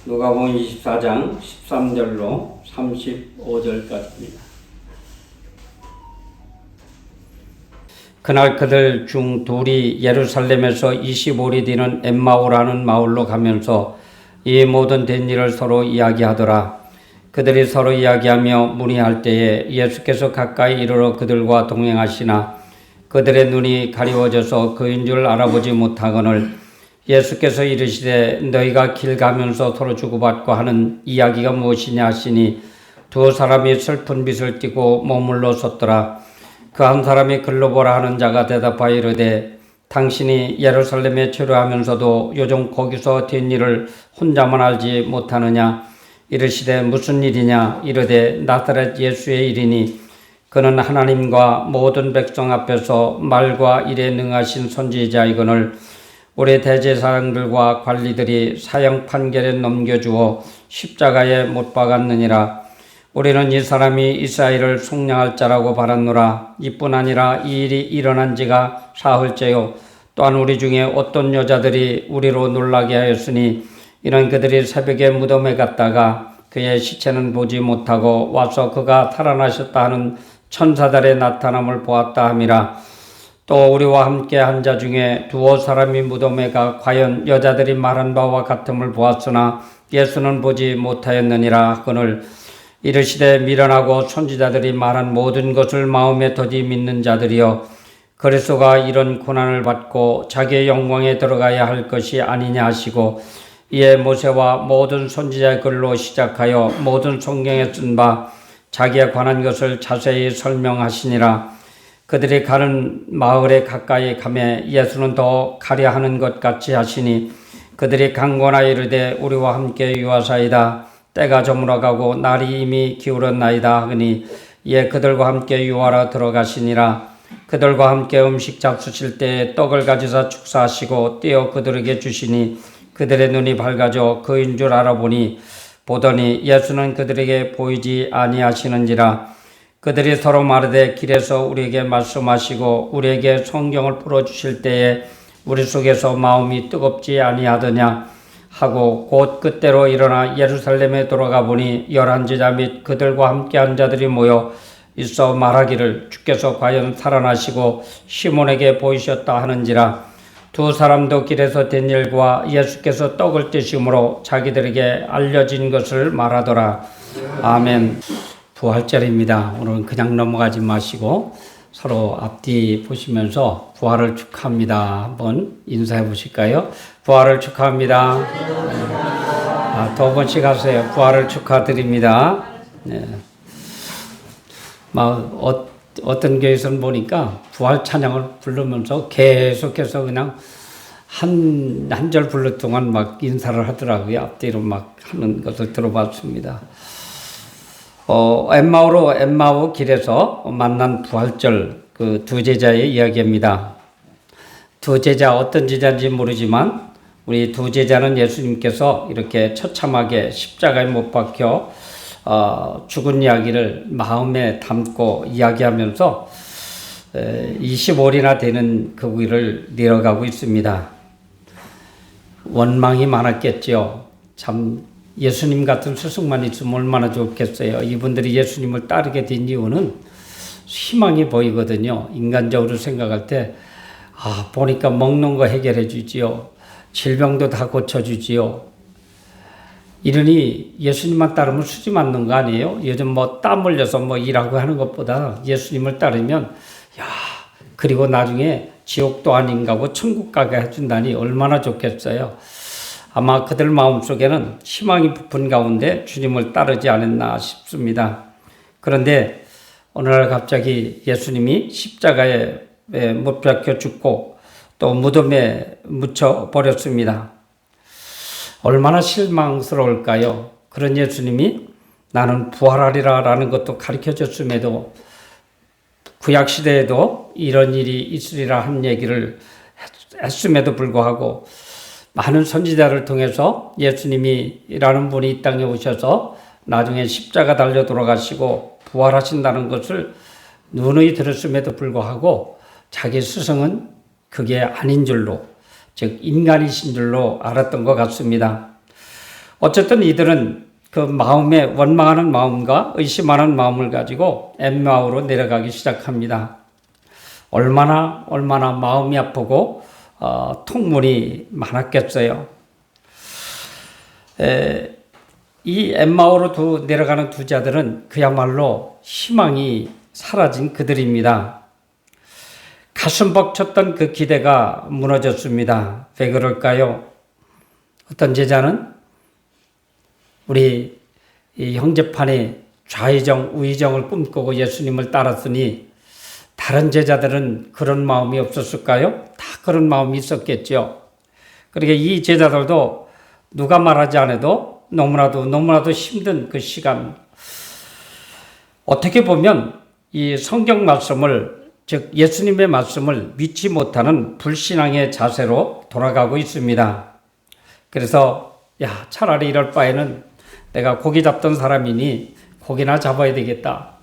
누가복음 24장 13절로 35절까지입니다. 그날 그들 중 둘이 예루살렘에서 25리 되는 엠마오라는 마을로 가면서 이 모든 된 일을 서로 이야기하더라. 그들이 서로 이야기하며 문의할 때에 예수께서 가까이 이르러 그들과 동행하시나 그들의 눈이 가리워져서 그인 줄 알아보지 못하거늘 예수께서 이르시되 너희가 길 가면서 서로 주고받고 하는 이야기가 무엇이냐 하시니 두 사람이 슬픈 빛을 띠고 머물러 섰더라. 그 한 사람이 글로보라 하는 자가 대답하여 이르되 당신이 예루살렘에 체류하면서도 요즘 거기서 된 일을 혼자만 알지 못하느냐. 이르시되 무슨 일이냐. 이르되 나사렛 예수의 일이니 그는 하나님과 모든 백성 앞에서 말과 일에 능하신 선지자이거늘 우리 대제사장들과 관리들이 사형 판결에 넘겨주어 십자가에 못 박았느니라. 우리는 이 사람이 이스라엘을 속량할 자라고 바랐노라. 이뿐 아니라 이 일이 일어난 지가 사흘째요. 또한 우리 중에 어떤 여자들이 우리로 놀라게 하였으니 이는 그들이 새벽에 무덤에 갔다가 그의 시체는 보지 못하고 와서 그가 살아나셨다 하는 천사들의 나타남을 보았다 함이라. 또 우리와 함께 한 자 중에 두어 사람이 무덤에 가 과연 여자들이 말한 바와 같음을 보았으나 예수는 보지 못하였느니라 하거늘 이르시되 미련하고 선지자들이 말한 모든 것을 마음에 더디 믿는 자들이여 그리스도가 이런 고난을 받고 자기의 영광에 들어가야 할 것이 아니냐 하시고 이에 모세와 모든 선지자의 글로 시작하여 모든 성경에 쓴 바 자기에 관한 것을 자세히 설명하시니라. 그들이 가는 마을에 가까이 가매 예수는 더 가려 하는 것 같이 하시니 그들이 강권하여 이르되 우리와 함께 유하사이다. 때가 저물어가고 날이 이미 기울었나이다 하니 이에 그들과 함께 유하러 들어가시니라. 그들과 함께 음식 잡수실 때에 떡을 가지사 축사하시고 떼어 그들에게 주시니 그들의 눈이 밝아져 그인 줄 알아보니 보더니 예수는 그들에게 보이지 아니하시는지라. 그들이 서로 말하되 길에서 우리에게 말씀하시고 우리에게 성경을 풀어주실 때에 우리 속에서 마음이 뜨겁지 아니하더냐 하고 곧 그때로 일어나 예루살렘에 돌아가 보니 11제자 및 그들과 함께한 자들이 모여 있어 말하기를 주께서 과연 살아나시고 시몬에게 보이셨다 하는지라. 두 사람도 길에서 된 일과 예수께서 떡을 떼심으로 자기들에게 알려진 것을 말하더라. 아멘. 부활절입니다. 오늘은 그냥 넘어가지 마시고 서로 앞뒤 보시면서 부활을 축하합니다. 한번 인사해 보실까요? 부활을 축하합니다. 두 번씩 하세요. 부활을 축하드립니다. 네. 어떤 교회에서는 보니까 부활 찬양을 부르면서 계속해서 그냥 한 절 부를 동안 막 인사를 하더라고요. 앞뒤로 막 하는 것을 들어봤습니다. 엠마오 길에서 만난 부활절 그 두 제자의 이야기입니다. 두 제자 어떤 제자인지 모르지만 우리 두 제자는 예수님께서 이렇게 처참하게 십자가에 못 박혀 죽은 이야기를 마음에 담고 이야기하면서 25일이나 되는 그 길을 내려가고 있습니다. 원망이 많았겠죠. 참 예수님 같은 스승만 있으면 얼마나 좋겠어요. 이분들이 예수님을 따르게 된 이유는 희망이 보이거든요. 인간적으로 생각할 때 보니까 먹는 거 해결해 주지요. 질병도 다 고쳐주지요. 이러니 예수님만 따르면 수지 맞는 거 아니에요? 요즘 땀 흘려서 일하고 하는 것보다 예수님을 따르면 그리고 나중에 지옥도 아닌가 고 천국 가게 해준다니 얼마나 좋겠어요. 아마 그들 마음속에는 희망이 부푼 가운데 주님을 따르지 않았나 싶습니다. 그런데 어느 날 갑자기 예수님이 십자가에 못 박혀 죽고 또 무덤에 묻혀 버렸습니다. 얼마나 실망스러울까요? 그런 예수님이 나는 부활하리라 라는 것도 가르쳐 줬음에도 구약시대에도 이런 일이 있으리라 한 얘기를 했음에도 불구하고 많은 선지자를 통해서 예수님이라는 분이 이 땅에 오셔서 나중에 십자가 달려 돌아가시고 부활하신다는 것을 누누이 들었음에도 불구하고 자기 스승은 그게 아닌 줄로, 즉 인간이신 줄로 알았던 것 같습니다. 어쨌든 이들은 그 마음에 원망하는 마음과 의심하는 마음을 가지고 엠마오로 내려가기 시작합니다. 얼마나 마음이 아프고 통문이 많았겠어요. 이 엠마오로 내려가는 두 자들은 그야말로 희망이 사라진 그들입니다. 가슴 벅찼던 그 기대가 무너졌습니다. 왜 그럴까요? 어떤 제자는 우리 이 형제판에 좌의정, 우의정을 꿈꾸고 예수님을 따랐으니 다른 제자들은 그런 마음이 없었을까요? 다 그런 마음이 있었겠죠. 그러니까 이 제자들도 누가 말하지 않아도 너무나도 힘든 그 시간, 어떻게 보면 이 성경 말씀을, 즉 예수님의 말씀을 믿지 못하는 불신앙의 자세로 돌아가고 있습니다. 그래서 차라리 이럴 바에는 내가 고기 잡던 사람이니 고기나 잡아야 되겠다.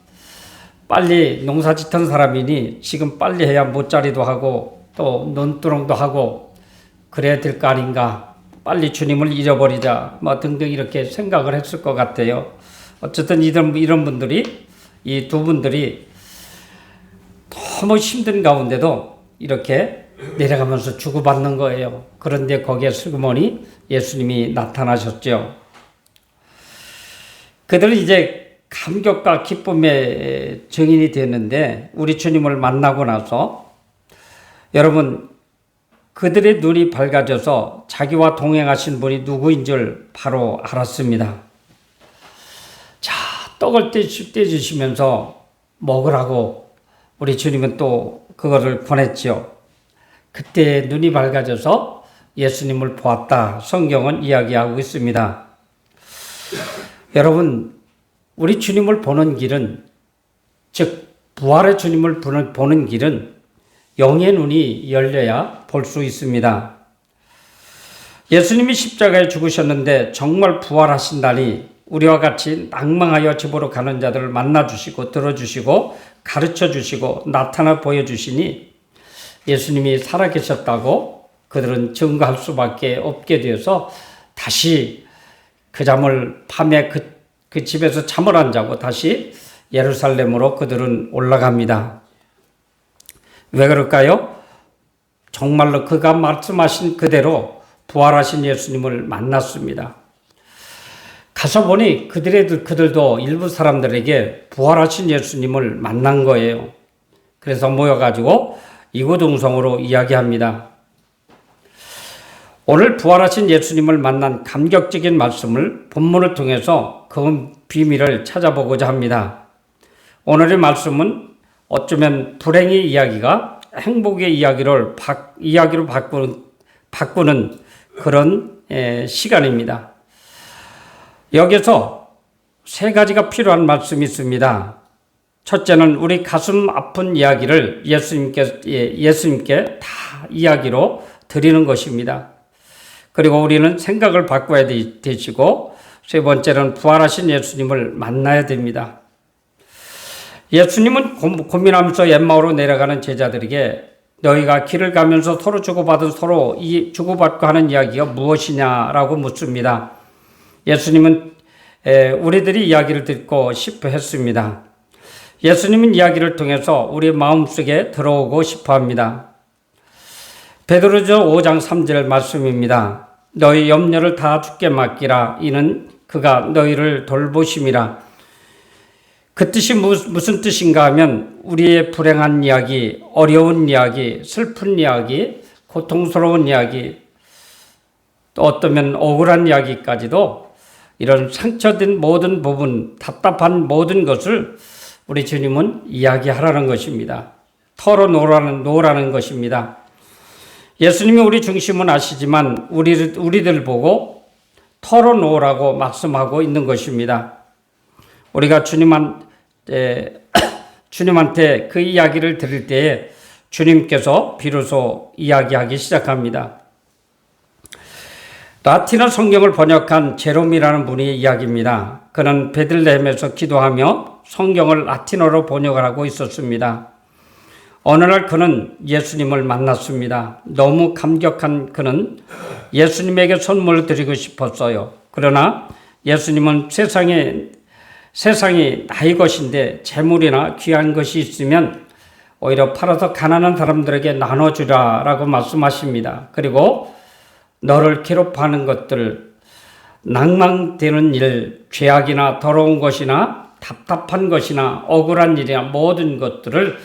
빨리 농사 짓던 사람이니 지금 빨리 해야 못자리도 하고 또 논두렁도 하고 그래야 될 거 아닌가. 빨리 주님을 잃어버리자. 등등 이렇게 생각을 했을 것 같아요. 어쨌든 이런 분들이, 이 두 분들이 너무 힘든 가운데도 이렇게 내려가면서 주고받는 거예요. 그런데 거기에 슬그머니 예수님이 나타나셨죠. 그들은 이제 감격과 기쁨의 증인이 됐는데 우리 주님을 만나고 나서 여러분 그들의 눈이 밝아져서 자기와 동행하신 분이 누구인 줄 바로 알았습니다. 자, 떡을 떼주시면서 먹으라고 우리 주님은 또 그거를 권했지요. 그때 눈이 밝아져서 예수님을 보았다. 성경은 이야기하고 있습니다. 여러분, 우리 주님을 보는 길은, 즉 부활의 주님을 보는 길은 영의 눈이 열려야 볼 수 있습니다. 예수님이 십자가에 죽으셨는데 정말 부활하신다니 우리와 같이 낭망하여 집으로 가는 자들을 만나주시고 들어주시고 가르쳐주시고 나타나 보여주시니 예수님이 살아계셨다고 그들은 증거할 수밖에 없게 되어서 다시 밤에 그 집에서 잠을 안 자고 다시 예루살렘으로 그들은 올라갑니다. 왜 그럴까요? 정말로 그가 말씀하신 그대로 부활하신 예수님을 만났습니다. 가서 보니 그들도 일부 사람들에게 부활하신 예수님을 만난 거예요. 그래서 모여가지고 이구동성으로 이야기합니다. 오늘 부활하신 예수님을 만난 감격적인 말씀을 본문을 통해서 그 비밀을 찾아보고자 합니다. 오늘의 말씀은 어쩌면 불행의 이야기가 행복의 이야기로 바꾸는 그런 시간입니다. 여기서 세 가지가 필요한 말씀이 있습니다. 첫째는 우리 가슴 아픈 이야기를 예수님께 다 이야기로 드리는 것입니다. 그리고 우리는 생각을 바꿔야 되시고 세 번째는 부활하신 예수님을 만나야 됩니다. 예수님은 고민하면서 엠마오로 내려가는 제자들에게 너희가 길을 가면서 서로 주고받고 하는 이야기가 무엇이냐라고 묻습니다. 예수님은 우리들이 이야기를 듣고 싶어 했습니다. 예수님은 이야기를 통해서 우리 마음속에 들어오고 싶어 합니다. 베드로전서 5장 3절 말씀입니다. 너희 염려를 다 주께 맡기라. 이는 그가 너희를 돌보심이라. 그 뜻이 무슨 뜻인가 하면 우리의 불행한 이야기, 어려운 이야기, 슬픈 이야기, 고통스러운 이야기, 또 어쩌면 억울한 이야기까지도 이런 상처된 모든 부분, 답답한 모든 것을 우리 주님은 이야기하라는 것입니다. 털어놓으라는 것입니다. 예수님이 우리 중심은 아시지만 우리들 보고 털어놓으라고 말씀하고 있는 것입니다. 우리가 주님한테 그 이야기를 들을 때에 주님께서 비로소 이야기하기 시작합니다. 라틴어 성경을 번역한 제롬이라는 분의 이야기입니다. 그는 베들레헴에서 기도하며 성경을 라틴어로 번역을 하고 있었습니다. 어느 날 그는 예수님을 만났습니다. 너무 감격한 그는 예수님에게 선물을 드리고 싶었어요. 그러나 예수님은 세상이 나의 것인데 재물이나 귀한 것이 있으면 오히려 팔아서 가난한 사람들에게 나눠주라라고 말씀하십니다. 그리고 너를 괴롭혀하는 것들, 낭망되는 일, 죄악이나 더러운 것이나 답답한 것이나 억울한 일이나 모든 것들을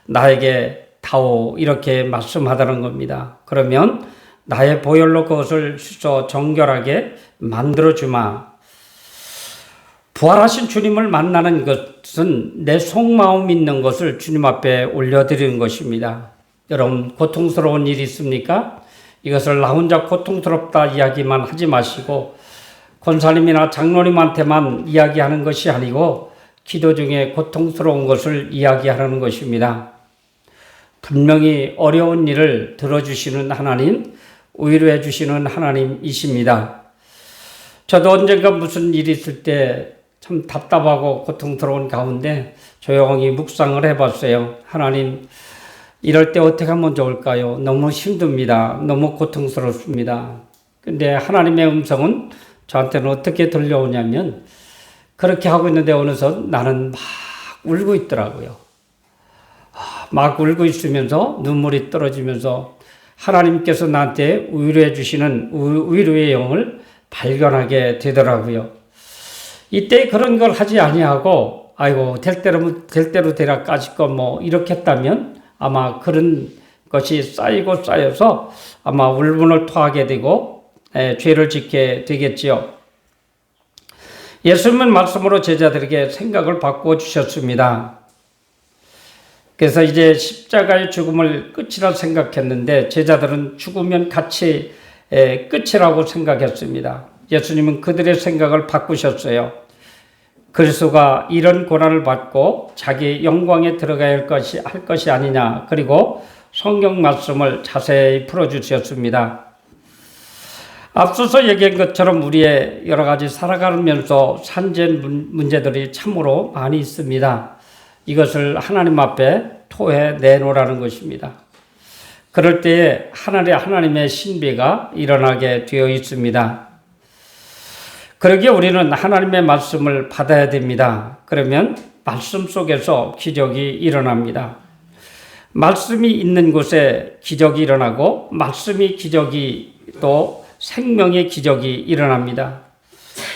나에게 다오 이렇게 말씀하다는 겁니다. 그러면 나의 보혈로 그것을 씻어 정결하게 만들어주마. 부활하신 주님을 만나는 것은 내 속마음 있는 것을 주님 앞에 올려드리는 것입니다. 여러분 고통스러운 일이 있습니까? 이것을 나 혼자 고통스럽다 이야기만 하지 마시고 권사님이나 장로님한테만 이야기하는 것이 아니고 기도 중에 고통스러운 것을 이야기하는 것입니다. 분명히 어려운 일을 들어주시는 하나님, 위로해 주시는 하나님이십니다. 저도 언젠가 무슨 일이 있을 때 참 답답하고 고통스러운 가운데 조용히 묵상을 해봤어요. 하나님, 이럴 때 어떻게 하면 좋을까요? 너무 힘듭니다. 너무 고통스럽습니다. 근데 하나님의 음성은 저한테는 어떻게 들려오냐면 그렇게 하고 있는데 어느새 나는 막 울고 있더라고요. 막 울고 있으면서 눈물이 떨어지면서 하나님께서 나한테 위로해 주시는 위로의 영을 발견하게 되더라고요. 이때 그런 걸 하지 아니하고 아이고 될 대로 되라 까짓 거 이렇게 했다면 아마 그런 것이 쌓여서 아마 울분을 토하게 되고 죄를 짓게 되겠지요. 예수님은 말씀으로 제자들에게 생각을 바꾸어 주셨습니다. 그래서 이제 십자가의 죽음을 끝이라 생각했는데 제자들은 죽으면 같이 끝이라고 생각했습니다. 예수님은 그들의 생각을 바꾸셨어요. 그리스도가 이런 고난을 받고 자기 영광에 들어가야 할 것이 아니냐. 그리고 성경 말씀을 자세히 풀어주셨습니다. 앞서서 얘기한 것처럼 우리의 여러 가지 살아가면서 산전 문제들이 참으로 많이 있습니다. 이것을 하나님 앞에 토해 내놓으라는 것입니다. 그럴 때에 하나님의 신비가 일어나게 되어 있습니다. 그러기에 우리는 하나님의 말씀을 받아야 됩니다. 그러면 말씀 속에서 기적이 일어납니다. 말씀이 있는 곳에 기적이 일어나고 말씀이 기적이 또 생명의 기적이 일어납니다.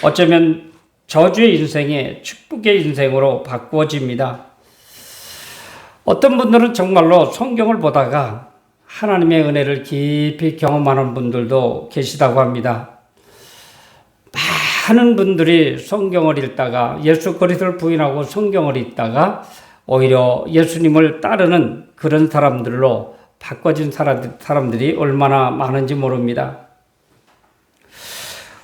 어쩌면 저주의 인생에 축복의 인생으로 바꾸어집니다. 어떤 분들은 정말로 성경을 보다가 하나님의 은혜를 깊이 경험하는 분들도 계시다고 합니다. 많은 분들이 성경을 읽다가 예수 그리스도를 부인하고 성경을 읽다가 오히려 예수님을 따르는 그런 사람들로 바꿔진 사람들이 얼마나 많은지 모릅니다.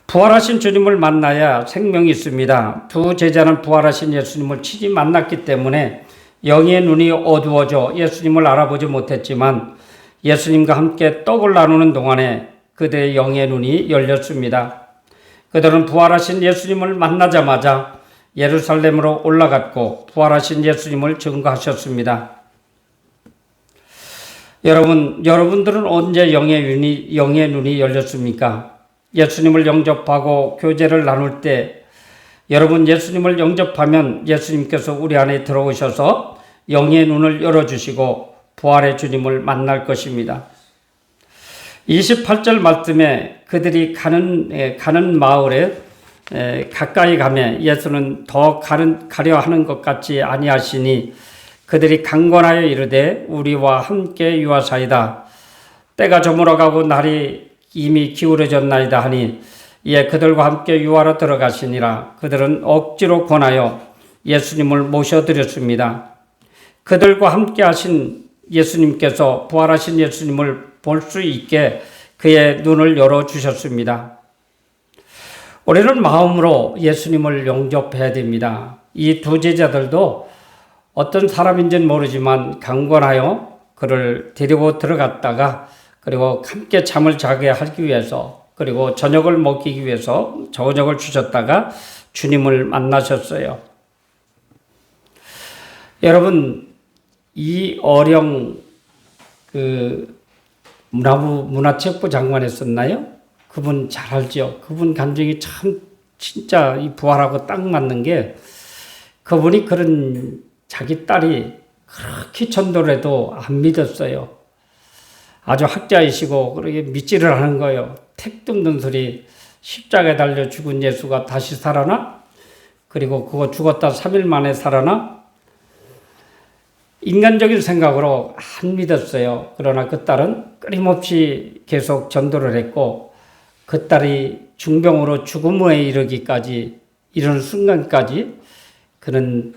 부활하신 주님을 만나야 생명이 있습니다. 두 제자는 부활하신 예수님을 친히 만났기 때문에 영의 눈이 어두워져 예수님을 알아보지 못했지만 예수님과 함께 떡을 나누는 동안에 그들의 영의 눈이 열렸습니다. 그들은 부활하신 예수님을 만나자마자 예루살렘으로 올라갔고 부활하신 예수님을 증거하셨습니다. 여러분들은 언제 영의 눈이 열렸습니까? 예수님을 영접하고 교제를 나눌 때 여러분 예수님을 영접하면 예수님께서 우리 안에 들어오셔서 영의 눈을 열어주시고 부활의 주님을 만날 것입니다. 28절 말씀에 그들이 가는 마을에 가까이 가면 예수는 더 가려 하는 것 같지 아니하시니 그들이 강권하여 이르되 우리와 함께 유하사이다. 때가 저물어가고 날이 이미 기울어졌나이다 하니 이에 그들과 함께 유하러 들어가시니라. 그들은 억지로 권하여 예수님을 모셔드렸습니다. 그들과 함께 하신 예수님께서 부활하신 예수님을 볼 수 있게 그의 눈을 열어주셨습니다. 우리는 마음으로 예수님을 영접해야 됩니다. 이 두 제자들도 어떤 사람인지는 모르지만 강권하여 그를 데리고 들어갔다가 그리고 함께 잠을 자게 하기 위해서 그리고 저녁을 먹이기 위해서 저녁을 주셨다가 주님을 만나셨어요. 여러분 이 어령 문화체육부 장관 했었나요? 그분 잘 알죠. 그분 감정이 참 진짜 이 부활하고 딱 맞는 게 그분이 그런 자기 딸이 그렇게 전도를 해도 안 믿었어요. 아주 학자이시고 그렇게 믿지를 않은 거예요. 택도 없는 소리 십자가에 달려 죽은 예수가 다시 살아나? 그리고 그거 죽었다 3일 만에 살아나? 인간적인 생각으로 안 믿었어요. 그러나 그 딸은 끊임없이 계속 전도를 했고 그 딸이 중병으로 죽음에 이르기까지 이르는 순간까지 그는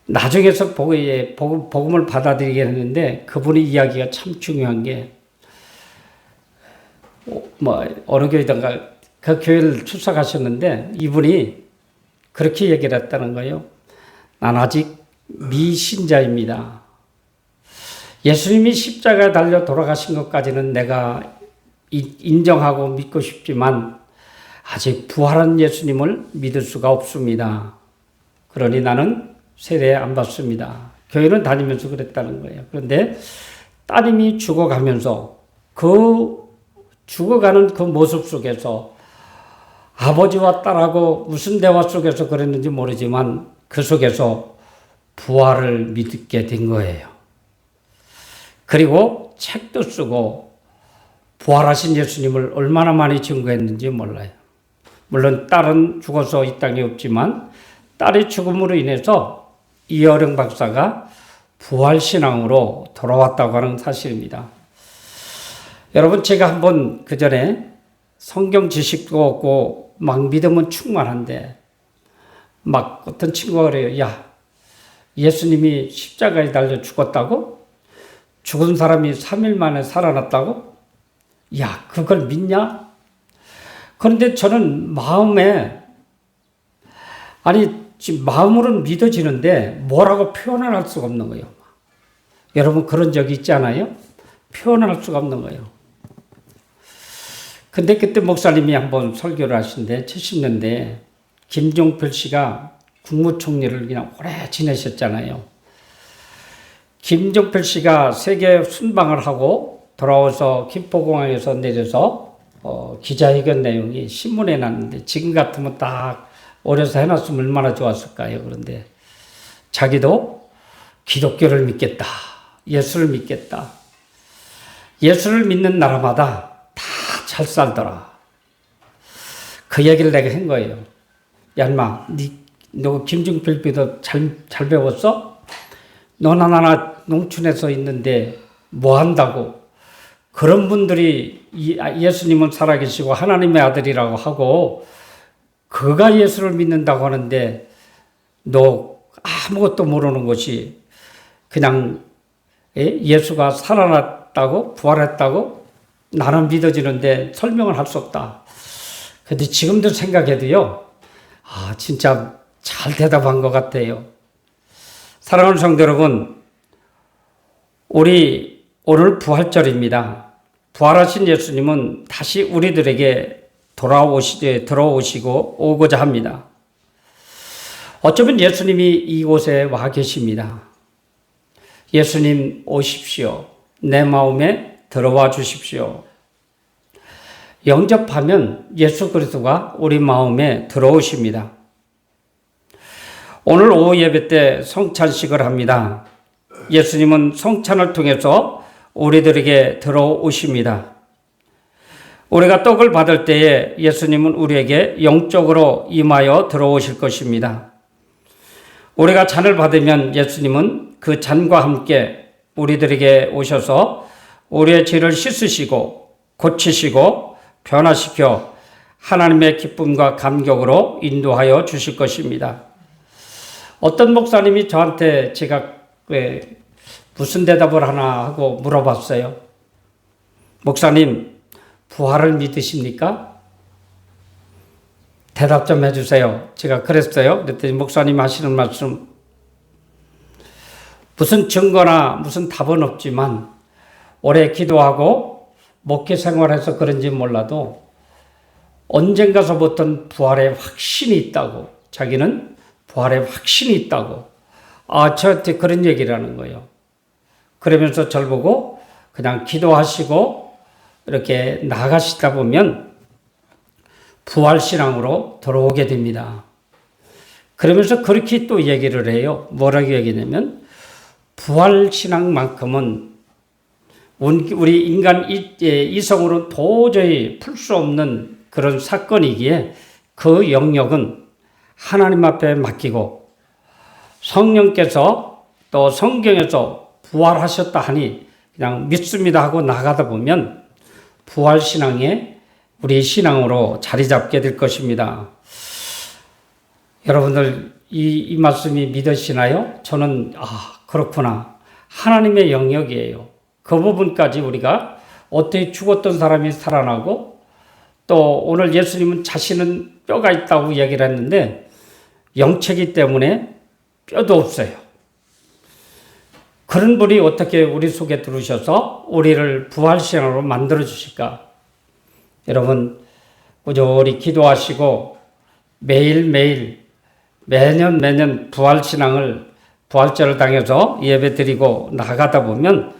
나중에서 복음을 받아들이게 했는데 그분의 이야기가 참 중요한 게 어느 교회든가 그 교회를 출석하셨는데 이분이 그렇게 얘기를 했다는 거예요. 난 아직 미신자입니다. 예수님이 십자가에 달려 돌아가신 것까지는 내가 인정하고 믿고 싶지만 아직 부활한 예수님을 믿을 수가 없습니다. 그러니 나는 세례 안 받습니다. 교회는 다니면서 그랬다는 거예요. 그런데 따님이 죽어가면서 죽어가는 그 모습 속에서 아버지와 딸하고 무슨 대화 속에서 그랬는지 모르지만 그 속에서 부활을 믿게 된 거예요. 그리고 책도 쓰고 부활하신 예수님을 얼마나 많이 증거했는지 몰라요. 물론 딸은 죽어서 이 땅에 없지만 딸의 죽음으로 인해서 이어령 박사가 부활신앙으로 돌아왔다고 하는 사실입니다. 여러분 제가 한번 그 전에 성경 지식도 없고 막 믿으면 충만한데 막 어떤 친구가 그래요. 야, 예수님이 십자가에 달려 죽었다고? 죽은 사람이 3일 만에 살아났다고? 야, 그걸 믿냐? 그런데 저는 지금 마음으로는 믿어지는데 뭐라고 표현을 할 수가 없는 거예요. 여러분 그런 적이 있지 않아요? 표현을 할 수가 없는 거예요. 근데 그때 목사님이 한번 설교를 하신데 70년대에 김종필 씨가 국무총리를 그냥 오래 지내셨잖아요. 김종필 씨가 세계 순방을 하고 돌아와서 김포공항에서 내려서 기자회견 내용이 신문에 났는데 지금 같으면 딱 어려서 해놨으면 얼마나 좋았을까요? 그런데 자기도 기독교를 믿겠다. 예수를 믿겠다. 예수를 믿는 나라마다 다 잘 살더라. 그 얘기를 내가 한 거예요. 야, 인마, 너 김종필 비도 잘 배웠어? 너나 나나 농촌에서 있는데 뭐 한다고? 그런 분들이 예수님은 살아계시고 하나님의 아들이라고 하고 그가 예수를 믿는다고 하는데 너 아무것도 모르는 것이 그냥 예수가 살아났다고 부활했다고 나는 믿어지는데 설명을 할 수 없다. 근데 지금도 생각해도요. 진짜 잘 대답한 것 같아요. 사랑하는 성도 여러분, 우리 오늘 부활절입니다. 부활하신 예수님은 다시 우리들에게 들어오시고 오고자 합니다. 어쩌면 예수님이 이곳에 와 계십니다. 예수님 오십시오. 내 마음에 들어와 주십시오. 영접하면 예수 그리스도가 우리 마음에 들어오십니다. 오늘 오후 예배 때 성찬식을 합니다. 예수님은 성찬을 통해서 우리들에게 들어오십니다. 우리가 떡을 받을 때에 예수님은 우리에게 영적으로 임하여 들어오실 것입니다. 우리가 잔을 받으면 예수님은 그 잔과 함께 우리들에게 오셔서 우리의 죄를 씻으시고 고치시고 변화시켜 하나님의 기쁨과 감격으로 인도하여 주실 것입니다. 어떤 목사님이 저한테 제가 무슨 대답을 하나 하고 물어봤어요. 목사님, 부활을 믿으십니까? 대답 좀 해주세요. 제가 그랬어요. 그랬더니 목사님 하시는 말씀, 무슨 증거나 무슨 답은 없지만 오래 기도하고 목회 생활해서 그런지 몰라도 언젠가서부터는 부활의 확신이 있다고, 자기는 부활의 확신이 있다고 저한테 그런 얘기를 하는 거예요. 그러면서 저를 보고 그냥 기도하시고 이렇게 나가시다 보면 부활신앙으로 들어오게 됩니다. 그러면서 그렇게 또 얘기를 해요. 뭐라고 얘기냐면 부활신앙만큼은 우리 인간 이성으로는 도저히 풀 수 없는 그런 사건이기에 그 영역은 하나님 앞에 맡기고 성령께서 또 성경에서 부활하셨다 하니 그냥 믿습니다 하고 나가다 보면 부활신앙에 우리 신앙으로 자리 잡게 될 것입니다. 여러분들 이 말씀이 믿으시나요? 저는 그렇구나. 하나님의 영역이에요. 그 부분까지 우리가 어떻게 죽었던 사람이 살아나고 또 오늘 예수님은 자신은 뼈가 있다고 얘기를 했는데 영체이기 때문에 뼈도 없어요. 그런 분이 어떻게 우리 속에 들어오셔서 우리를 부활신앙으로 만들어 주실까? 여러분 꾸준히 기도하시고 매일매일 매년 부활절을 당해서 예배 드리고 나가다 보면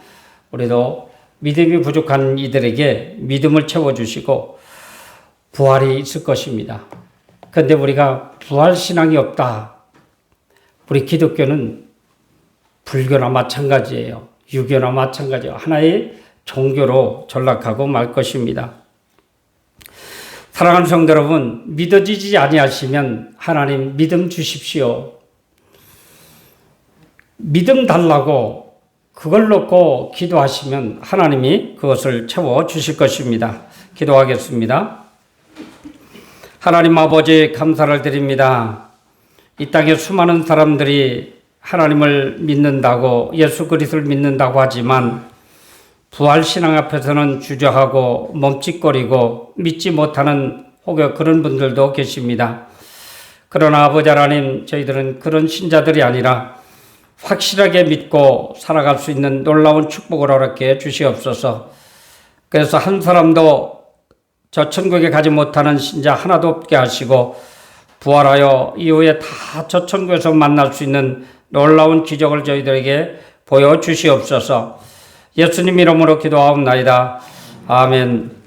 우리도 믿음이 부족한 이들에게 믿음을 채워주시고 부활이 있을 것입니다. 그런데 우리가 부활신앙이 없다. 우리 기독교는 불교나 마찬가지예요. 유교나 마찬가지예요. 하나의 종교로 전락하고 말 것입니다. 사랑하는 성도 여러분, 믿어지지 아니하시면 하나님 믿음 주십시오. 믿음 달라고 그걸 놓고 기도하시면 하나님이 그것을 채워 주실 것입니다. 기도하겠습니다. 하나님 아버지 감사를 드립니다. 이 땅에 수많은 사람들이 하나님을 믿는다고 예수 그리스도를 믿는다고 하지만 부활신앙 앞에서는 주저하고 멈칫거리고 믿지 못하는 혹여 그런 분들도 계십니다. 그러나 아버지 하나님 저희들은 그런 신자들이 아니라 확실하게 믿고 살아갈 수 있는 놀라운 축복을 허락해 주시옵소서. 그래서 한 사람도 저 천국에 가지 못하는 신자 하나도 없게 하시고 부활하여 이후에 다 저 천국에서 만날 수 있는 놀라운 기적을 저희들에게 보여주시옵소서. 예수님 이름으로 기도하옵나이다. 아멘.